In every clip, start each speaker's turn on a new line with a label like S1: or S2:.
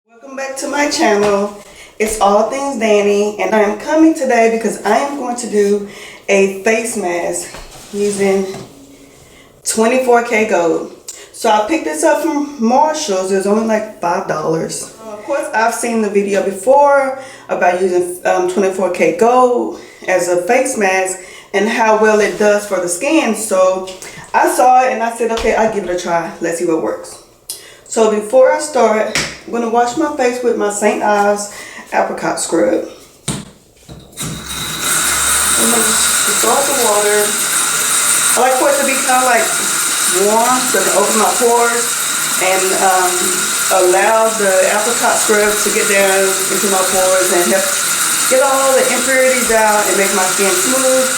S1: Welcome back to my channel. It's All Things Dani, and I am coming today because I am going to do a face mask using 24K gold. So I picked this up from Marshall's. It was only like $5. Of course, I've seen the video before about using 24K gold as a face mask and how well it does for the skin. So I saw it and I said, okay, I'll give it a try. Let's see what works. So before I start, I'm going to wash my face with my St. Ives apricot scrub. I'm going to dissolve the water. I like for it to be kind of like warm so I can open my pores and allow the apricot scrub to get down into my pores and help get all the impurities out and make my skin smooth.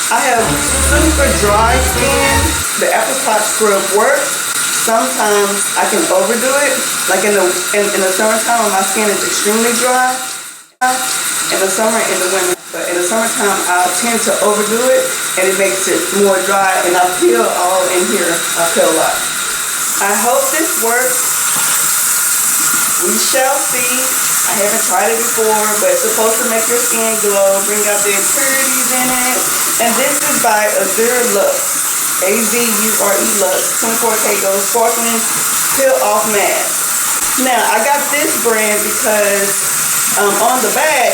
S1: I have super dry skin. The apricot scrub works. Sometimes I can overdo it, like in the summertime when my skin is extremely dry, in the summer and the winter. But in the summertime I tend to overdo it and it makes it more dry and I peel all in here. I peel a lot. I hope this works. We shall see. I haven't tried it before, but it's supposed to make your skin glow, bring out the impurities in it. And this is by Azure Luxe. Azure Luxe 24K Gold Sparkling Peeloff Mask. Now I got this brand because on the back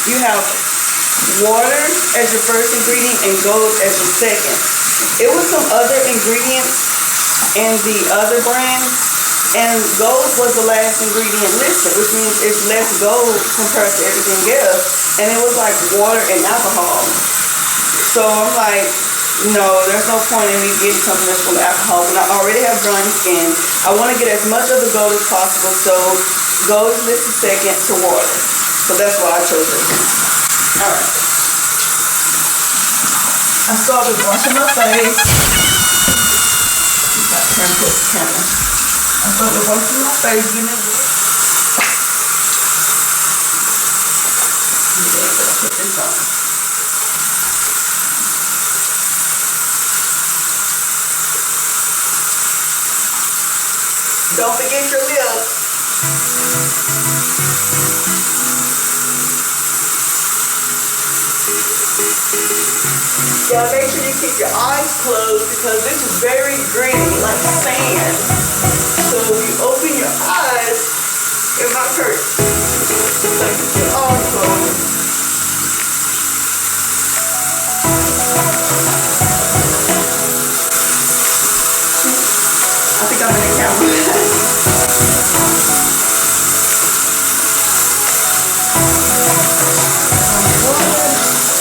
S1: you have water as your first ingredient and gold as your second. It was some other ingredients in the other brand and gold was the last ingredient listed, which means it's less gold compared to everything else, and it was like water and alcohol. So I'm like, no, there's no point in me getting something that's full of alcohol when I already have dry skin. I want to get as much of the gold as possible, so gold is listed second to water. So that's why I chose it. Alright. I start with washing my face. I start with washing my face, getting it wet. And then I'm going to put this on. Don't forget your lips. Yeah, make sure you keep your eyes closed because this is very gritty, like sand. So if you open your eyes, it might hurt. So keep your eyes closed. I think I'm in the camera.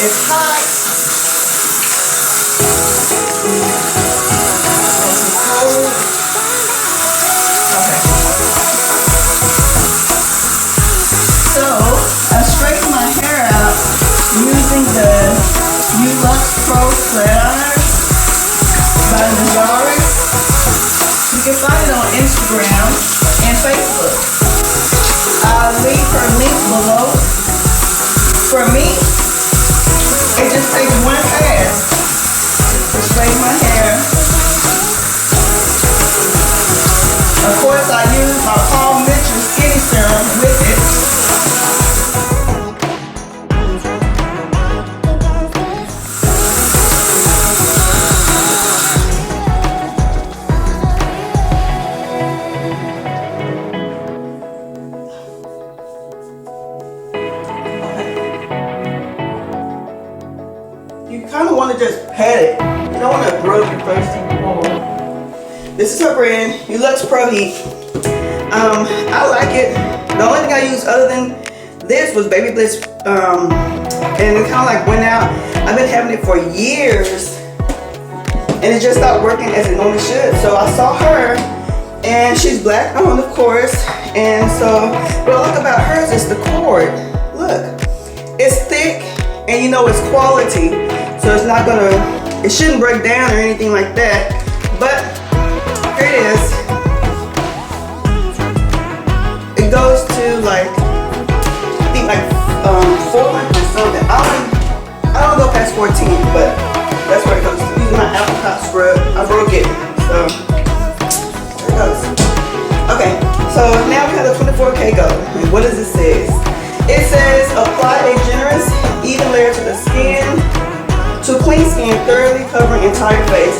S1: It's hot. Okay. So I straighten my hair out using the U'Luxe Flatirons by Nijaris. You can find it on Instagram and Facebook. I'll leave her link below. For me, it just takes one pass to straighten my hair. Of course, I use my Paul Mitchell Skinny Serum with it. You kind of want to just pat it. You don't want to rub your face too hard. This is her brand, U'Luxe ProHeat. I like it. The only thing I used other than this was Baby Bliss, and it kind of like went out. I've been having it for years, and it just stopped working as it normally should. So I saw her, and she's black owned, of course. And so, what I like about hers is the cord. Look, it's thick, and you know it's quality. So it's not gonna, it shouldn't break down or anything like that. But here it is. It goes to like, I think like 400 something. I don't go past 14, but that's where it goes to. Using my apricot scrub, I broke it. So there it goes. Okay, so now we have the 24K gold. entire face,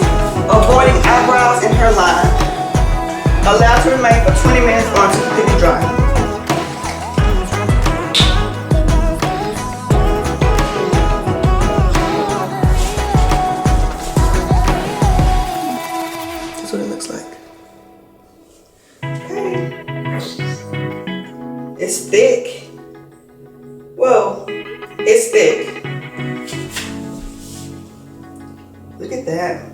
S1: avoiding eyebrows and hairline. Allow to remain for 20 minutes or until completely dry. That's what it looks like. Okay. It's thick. Whoa, it's thick. Look at that.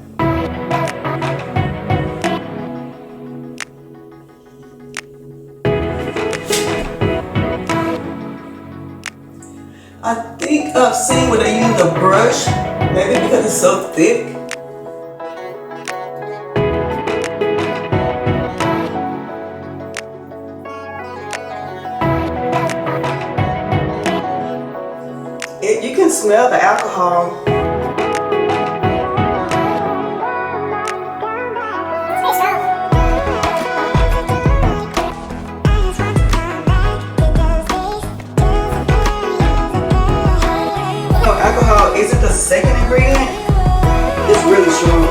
S1: I think I've seen where they use a brush, maybe because it's so thick. You can smell the alcohol. Alcohol isn't the second ingredient. It's really strong.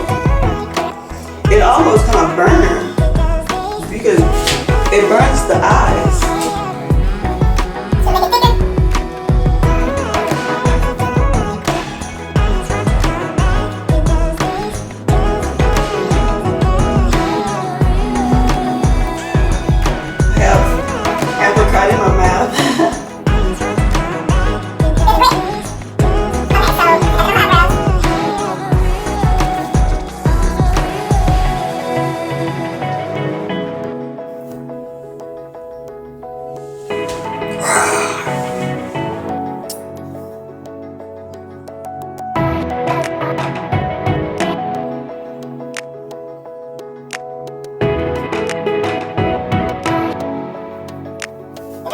S1: It almost kind of burns because it burns the eyes. I have apricot in my mouth.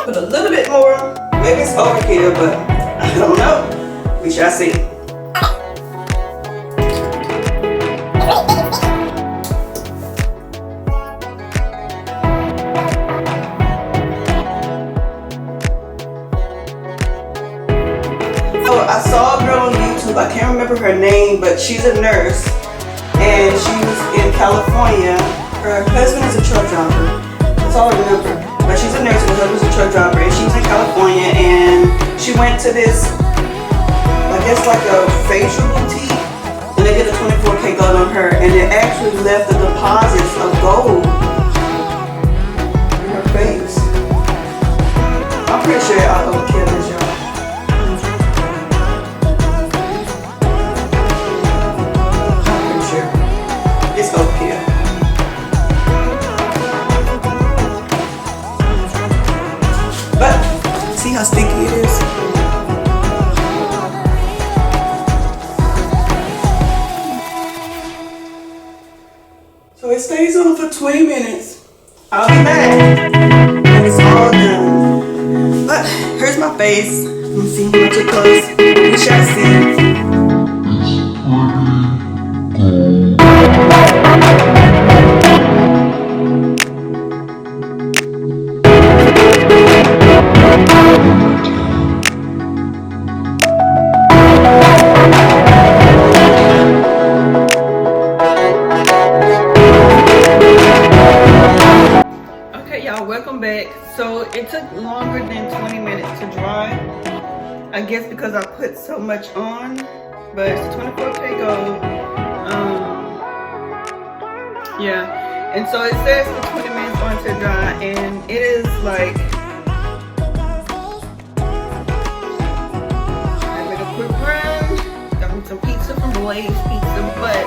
S1: Put a little bit more. Maybe it's overkill, but I don't know. We shall see. Oh, I saw a girl on YouTube. I can't remember her name, but she's a nurse, and she was in California. Her husband is a truck driver. That's all I remember. But she's a nurse and her husband's a truck driver, and she was in California, and she went to this, I guess like a facial boutique, and they did a 24K gold on her, and it actually left the deposits of gold in her face. I'm pretty sure I overkill this, y'all. I'm pretty sure it's overkill. But see how sticky it is? So it stays on for 20 minutes. I'll be back when it's all done. But here's my face. Let me see how too close. We shall see. Welcome back. So it took longer than 20 minutes to dry, I guess because I put so much on, but it's 24K gold. Yeah, and so it says for 20 minutes on to dry, and it is like, I made a quick run, got me some pizza from Blaze Pizza, but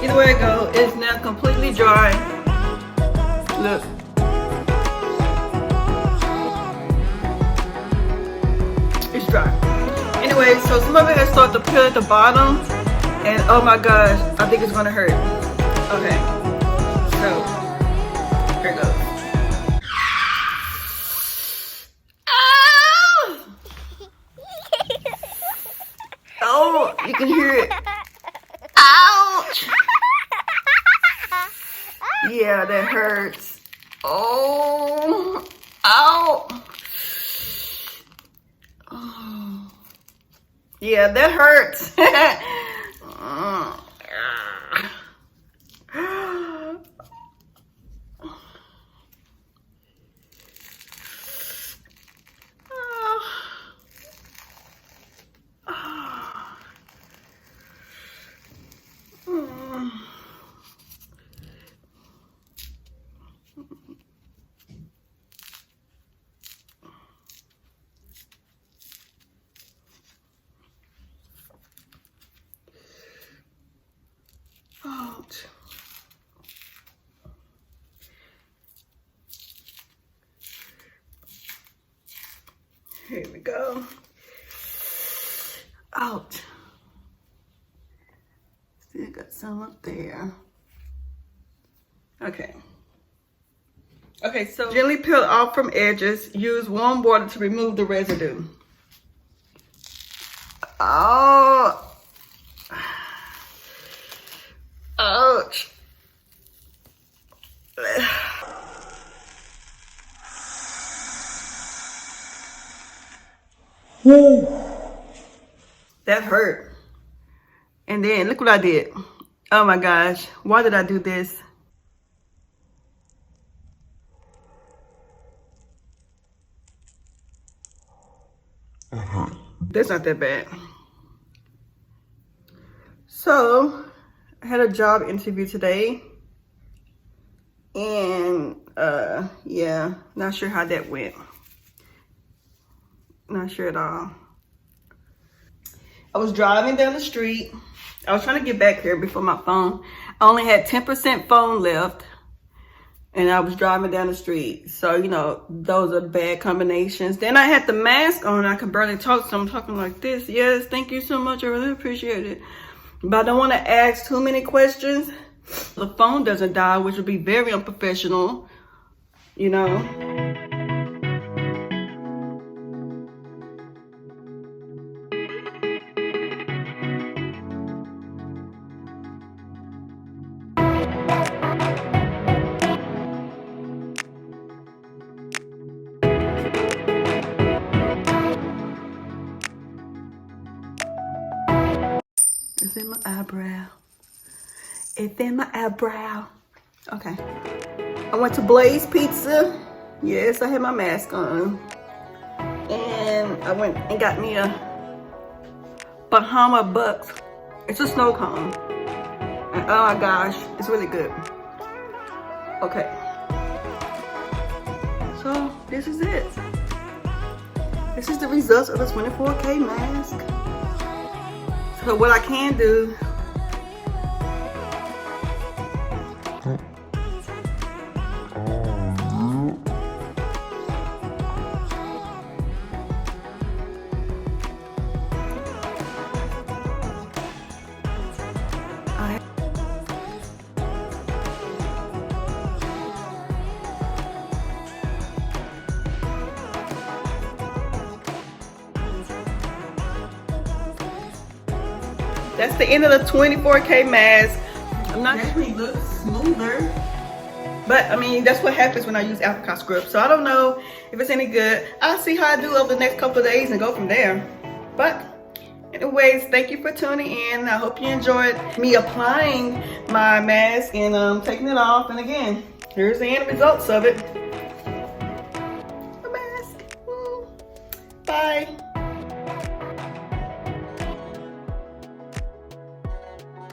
S1: either way I go, it's now completely dry. Look. Dry. Anyway, so some of it has started to peel at the bottom, and oh my gosh, I think it's gonna hurt. Okay, so here it goes. Oh, you can hear it. Ouch! Yeah, that hurts. Oh, ow! Yeah, that hurts. Here we go. Ouch. Still got some up there. Okay. Okay, so gently peel off from edges. Use warm water to remove the residue. Oh. Ouch. That hurt. And then look what I did. Oh my gosh. Why did I do this? That's not that bad. So I had a job interview today. And yeah, not sure how that went. Not sure at all. I was driving down the street. I was trying to get back here before my phone. I only had 10% phone left. And I was driving down the street. So, you know, those are bad combinations. Then I had the mask on. I could barely talk. So I'm talking like this. Yes, thank you so much. I really appreciate it. But I don't want to ask too many questions. The phone doesn't die, which would be very unprofessional. You know. It's in my eyebrow. It's in my eyebrow. Okay. I went to Blaze Pizza. Yes, I had my mask on. And I went and got me a Bahama Bucks. It's a snow cone. And oh my gosh, it's really good. Okay. So this is it. This is the results of the 24K mask. So what I can do, that's the end of the 24K mask. I'm not sure it looks smoother, but I mean, that's what happens when I use apricot scrub. So I don't know if it's any good. I'll see how I do over the next couple of days and go from there. But anyways, thank you for tuning in. I hope you enjoyed me applying my mask and taking it off. And again, here's the end results of it. The mask. Bye.